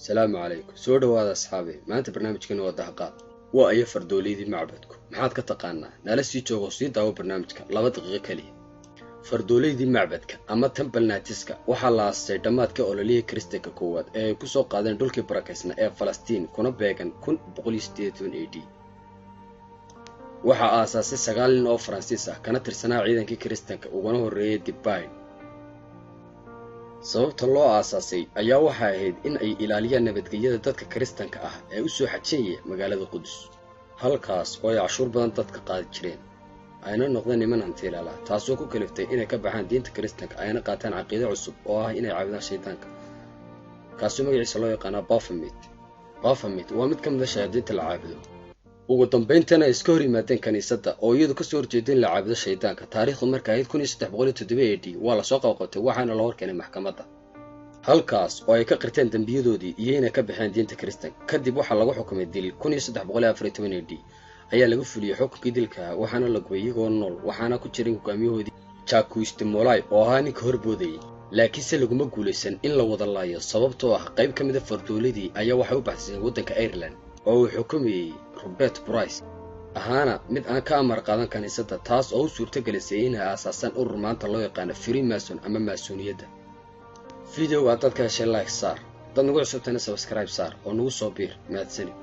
السلام عليكم soo dhawaada asxaabi maanta barnaamijkeena waa dahqaad waa ay fardoolidii macbadku maxaad ka taqaanaa nala sii joogo sii daawo barnaamijka 2 daqiiqo kaliya fardoolidii macbadka ama temple nights-ka waxa la aasay dhamaadka ololihii kristanka koowaad ee ay ku soo qaadeen dhulkii barakaysna ee Falastiin kuna beegan 1188 AD waxa aasaasay 9 nin oo Faransiis ah kana tirsanaa ciidankii kristanka uguna horeeyay Dibay sababta loo aasaasay ayaa waxa ahayd in ay ilaaliyaan nabadgelyada dadka kristanka ah ee u soo xajinaya magaalada Qudus halkaas oo ay cashuur badan dadka qaadi jireen ayna noqdeen niman hantiilala taasoo ku kaliftay inay ka baxaan diinta kristanka ayna qaataan caqiido cusub oo ah inay caabudaan shaydaanka kaasoo magaciisa loo yaqaan Baphomet waa mid ka mid ah shayaadiinta la caabudo ugu dambeyntiina iska hor yimaadeen kaniisadda oo iyadu ka soo horjeedeen la caabudo shaydaanka taariikhdu markay ahayd 1307 AD waa la soo qabqabtay waxaana la horkeenay maxkamadda halkaas oo ay ka qirteen dambiyadoodii iyo inay ka baxeen diinta kristanka kadib waxa lagu xukumay dil 1314 AD ayaa lagu fuliyay xukunkii dilka waxaana la gubay iyagoo nool waxaana ku jiray hogaamiyahoodii Jacques de Molay oo ahaa ninka horboodayay laakiin se laguma guulaysan in la wada laayo sababtoo ah qayb ka mid ah fardooladii ayaa waxa u baxsay waddanka Ireland oo uu xukumayay Robert Bruce ahaana mid aan ka amar qaadan kaniisadda taas oo u suurtagelisay inay aasaasan urur maanta loo yaqaan Freemason ama Masoniyada video aad dadka heshay like saar dad nagu cusubtana subscribe saar oo nagu soo biir mahadsanid